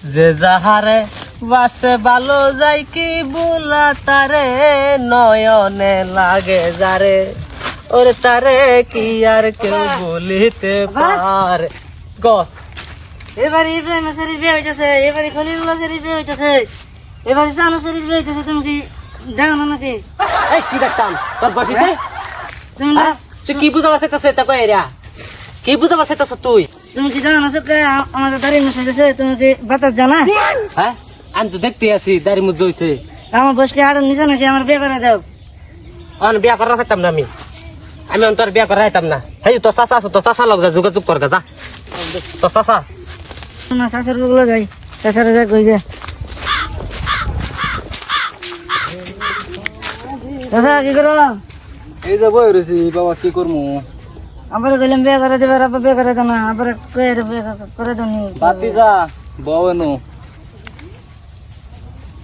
যে যাহারে বাসে ভালো যাই কি বুলা তারে নয়নে লাগে যারে ওরে তারে কি আর কেউ বলিতে পারে গস এবার ইব্রাহিম শরীফ বিয়ে হইতেছে, এবারে খলিলুল্লাহ শরীফ বিয়ে হইতেছে, এবারে জানো শরীফ বিয়ে হইতেছে। তুমি কি জানো না নাকি? এই কি দেখতাম তোর বসিছে তুমি না- তুই কি বুঝা পারছিস তা কই এরা কি বুঝা পারছিস তুই তুমি কি জানো না সবকে আমাদের দাড়ি মেশে হইতেছে? তুমি কি বাতাস জানা? হ্যাঁ আমি তো দেখতে আসি দাড়ি মুজ হইছে আমার বসকে আরো নিচে নাকি আমার বিয়ে করে দাও। অন বিয়া করা হইতাম না আমি অন্তর বিয়া করা হইতাম না হেই তো চাচা আছে তো চাচা লগ যা যোগাযোগ কর যা তো চাচা তোমার শাশুর গুলো যাই শাশুড়ি যাই কই যে দাদা কি করো? এই যে বই রয়েছি বাবা কি করবো আবার কইলাম বিয়ে করে দেবে, আবার বিয়ে করে দাও না, আবার কই বিয়ে করে দাও নি। বাতি যা বউ এনো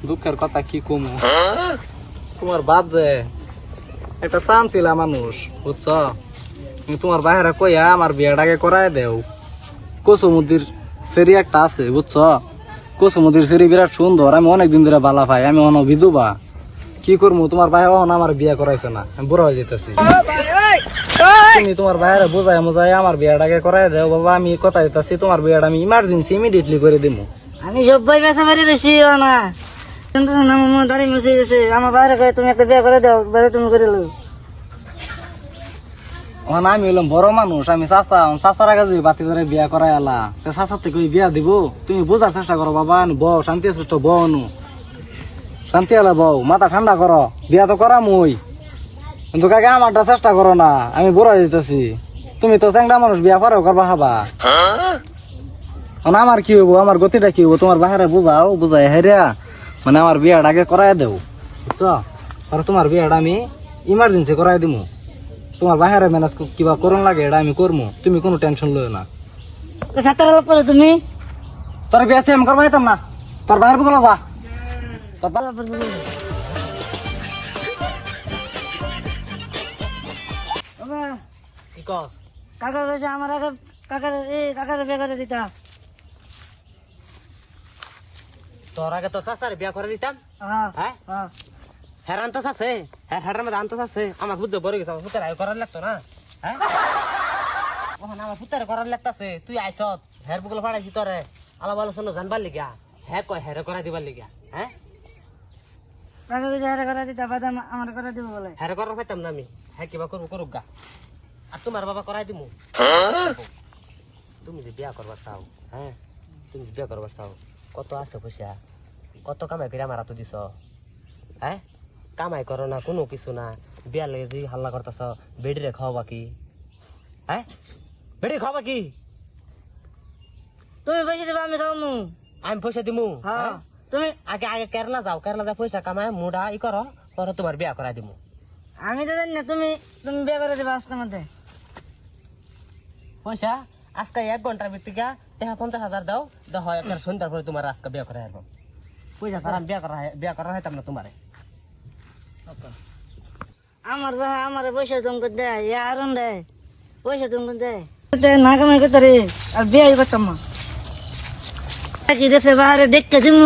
দুঃখের কথা কি কমু তোমার বাদ যে একটা চামচিলা মানুষ বুঝছ তুমি তোমার বাইরে কইয়া আমার বিয়েটাকে করাই দেও কসুমুদির সেরি একটা আছে বুঝছ কসুমুদির সেরি বিরাট সুন্দর আমি অনেকদিন ধরে বালা পাই আমি অন বিধবা কি করবো তোমার ভাই আমার বিয়ে করাইছে না আমি বুড়া হয়ে যেতেছি তুমি তোমার বাইরে বোঝাই মোজাই আমার বিয়েটাকে করাই দেও বাবা আমি কথা দিতেছি তোমার বিয়েটা আমি ইমার্জেন্সি ইমিডিয়েটলি করে দিব আমি সবাই বেসা বাড়ি বেশি না কিন্তু আমার দাড়ি মেশে গেছে। আমার বাইরে কয়ে তুমি একটা বিয়ে করে দাও, বাইরে তুমি করে লো। আমি হইলাম বড় মানুষ আমি চাচা চাচার আগে যদি বাতি ধরে বিয়া করাই আলা চাচার থেকে বিয়া দিব তুমি বোঝার চেষ্টা করো বাবা বউ শান্তি সুস্থ বউ নু শান্তি আলা বউ মাথা ঠান্ডা করো বিয়া তো করা মুই কিন্তু কাকে আমারটা চেষ্টা করো না আমি বড় হয়ে যেতেছি তুমি তো চ্যাংড়া মানুষ বিয়া পরেও করবা হাবা আমার কি হইব আমার গতিটা কি হইব তোমার বাহিরে বুঝাও বুঝাই হেরিয়া মানে আমার বিয়াটা আগে করাই দেও বুঝছ আর তোমার বিয়াটা আমি ইমার্জেন্সি করাই দিমু তোমার বাহিরে ম্যানেজ কিবা করুন লাগে এটা আমি করবো তুমি কোনো টেনশন লইও না সাঁতার আলাপ করো তুমি। তোর বিয়া আমি করবো যেতাম না তোর বাহির বলো যা তোর বাবা কি কস কাকা কইছে আমার আগে কাকার বিয়ে করে দিতা। তোর আগে তো চাচার বিয়া করে দিতাম হ্যাঁ হ্যাঁ হ্যাঁ হ্যাঁ আনতে আছে হ্যাঁ হ্যাঁ মধ্যে আনতে আছে আমার বুঝতে বড় গেছে আমার ফুটার আগে করার লাগতো না হ্যাঁ ওখানে আমার ফুটার করার লাগতাছে তুই আইসত হের বুকল ফাড়াইছি তোরে আলাপ আলোচনা জানবার লিগা হ্যাঁ কয় হেরে করা দিবার লিগা হ্যাঁ কাকা কইছে হারে করে দিতা, বাদাম আমার করে দিব বলে। হেরে করার পাইতাম না আমি হ্যাঁ কিবা করবো করুক গা আর তোমার বাবা করাই দিমু তুমি যে বিয়া করবার চাও হ্যাঁ তুমি যে বিয়া করবার চাও কত আছে পয়সা কত কামাই করে আমার হাতে দিছ হ্যাঁ কামাই করো না কোনো কিছু না বিয়া লেগে যে হাল্লা করতেছ বেডিরে খাওয়াবা কি হ্যাঁ বেডি খাওয়াবা কি তুমি পয়সা দিবা আমি খাওয়ামু। আমি পয়সা দিমু হ্যাঁ তুমি আগে আগে কেরালা যাও কেরালা যা পয়সা কামায় মুডা ই করো পরে তোমার বিয়া করাই দিমু আমি তো জানি না তুমি তুমি বিয়ে করে দিবা আজকের মধ্যে। পয়সা আজকে 1 ঘন্টার ভিত্তিকা 50,000 দাও হয় একটা সন্ধ্যার পরে তোমার আজকে বিয়া করাই আসবো পয়সা ছাড়া আমি বিয়া করা হইতাম না তোমারে আমার ভাই আমার পয়সা তোমাকে দেয় আরন দেয় পয়সা তোমাকে দেয় না কামাই করতে রে আর বিয়ে করতাম না কি দেশে বাইরে দেখতে তুমি